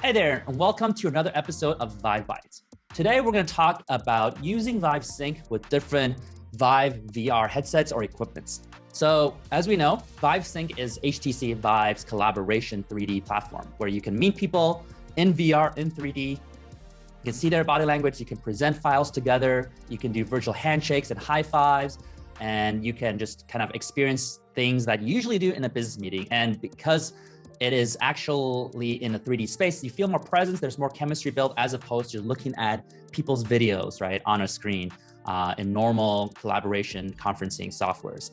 Hi there, and welcome to another episode of VIVEBITES. Today, we're going to talk about using VIVE Sync with different VIVE VR headsets or equipments. So as we know, VIVE Sync is HTC VIVE's collaboration 3D platform where you can meet people in VR, in 3D. You can see their body language, you can present files together, you can do virtual handshakes and high fives, and you can just kind of experience things that you usually do in a business meeting. And because it is actually in a 3D space, you feel more presence, there's more chemistry built as opposed to looking at people's videos, right, on a screen in normal collaboration conferencing softwares.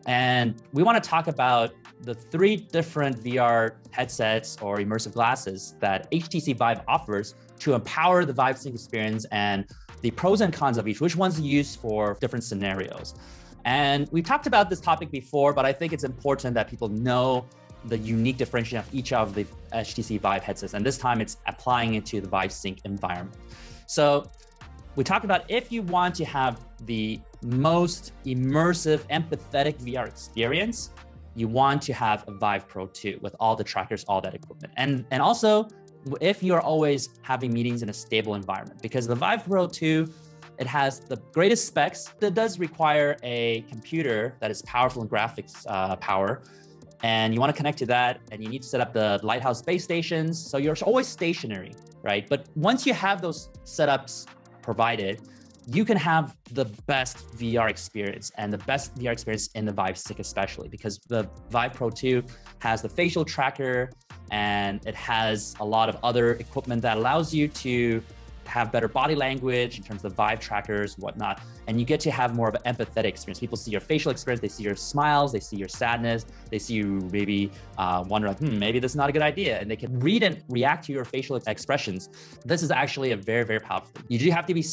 And we want to talk about the 3 different VR headsets or immersive glasses that HTC VIVE offers to empower the VIVE Sync experience and the pros and cons of each, which ones to use for different scenarios. And we talked about this topic before, but I think it's important that people know the unique differentiation of each of the HTC VIVE headsets. And this time it's applying it to the VIVE Sync environment. So we talked about if you want to have the most immersive, empathetic VR experience, you want to have a VIVE Pro 2 with all the trackers, all that equipment. And also, if you're always having meetings in a stable environment, because the VIVE Pro 2, it has the greatest specs. It does require a computer that is powerful in graphics power. And you want to connect to that, and you need to set up the Lighthouse base stations. So you're always stationary, right? But once you have those setups provided, you can have the best VR experience, and the best VR experience in the VIVE Sync especially, because the VIVE Pro 2 has the facial tracker, and it has a lot of other equipment that allows you to have better body language in terms of Vive trackers, whatnot. And you get to have more of an empathetic experience. People see your facial experience, they see your smiles, they see your sadness, they see you maybe wonder like, maybe this is not a good idea. And they can read and react to your facial expressions. This is actually a very, very powerful thing. You do have to be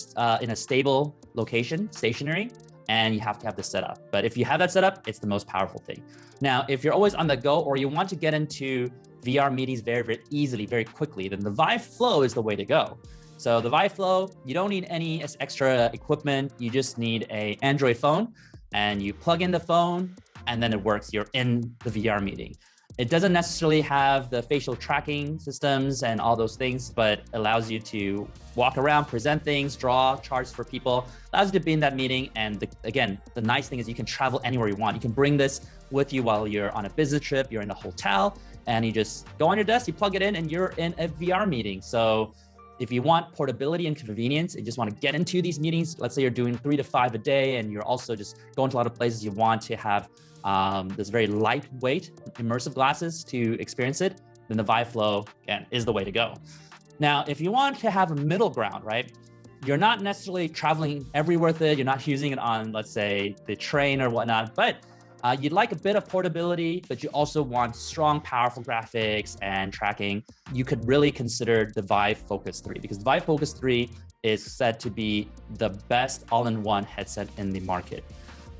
in a stable location, stationary, and you have to have the setup. But if you have that setup, it's the most powerful thing. Now, if you're always on the go or you want to get into VR meetings very, very easily, very quickly, then the VIVE Flow is the way to go. So the VIVE Flow, you don't need any extra equipment. You just need an Android phone, and you plug in the phone, and then it works. You're in the VR meeting. It doesn't necessarily have the facial tracking systems and all those things, but allows you to walk around, present things, draw charts for people, allows you to be in that meeting. And again, the nice thing is you can travel anywhere you want. You can bring this with you while you're on a business trip, you're in a hotel, and you just go on your desk, you plug it in, and you're in a VR meeting. So if you want portability and convenience and just want to get into these meetings, let's say you're doing 3 to 5 a day, and you're also just going to a lot of places, you want to have this very lightweight immersive glasses to experience it, then the VIVE Flow, again, is the way to go. Now, if you want to have a middle ground, right? You're not necessarily traveling everywhere with it. You're not using it on, let's say, the train or whatnot, but you'd like a bit of portability, but you also want strong, powerful graphics and tracking. You could really consider the VIVE Focus 3, because the VIVE Focus 3 is said to be the best all-in-one headset in the market.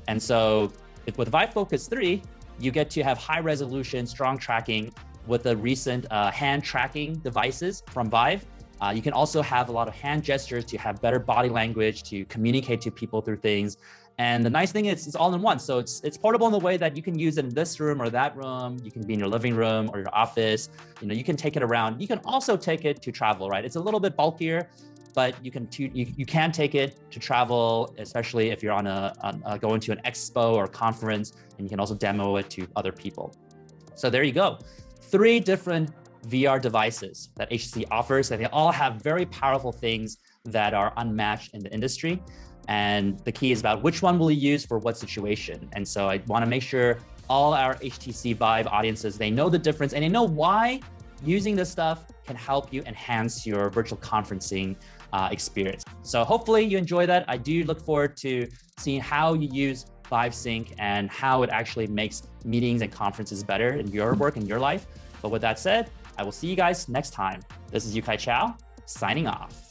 And so with VIVE Focus 3, you get to have high resolution, strong tracking with the recent hand tracking devices from VIVE. You can also have a lot of hand gestures to have better body language, to communicate to people through things. And the nice thing is it's all in one. So it's portable in the way that you can use it in this room or that room. You can be in your living room or your office. You can take it around. You can also take it to travel, right? It's a little bit bulkier, but you can take it to travel, especially if you're on going to an expo or conference, and you can also demo it to other people. So there you go. 3 different VR devices that HTC offers, and they all have very powerful things that are unmatched in the industry. And the key is about which one will you use for what situation. And so I want to make sure all our HTC VIVE audiences, they know the difference and they know why using this stuff can help you enhance your virtual conferencing experience. So hopefully you enjoy that. I do look forward to seeing how you use VIVE Sync and how it actually makes meetings and conferences better in your work and your life. But with that said, I will see you guys next time. This is Yu-Kai Chou, signing off.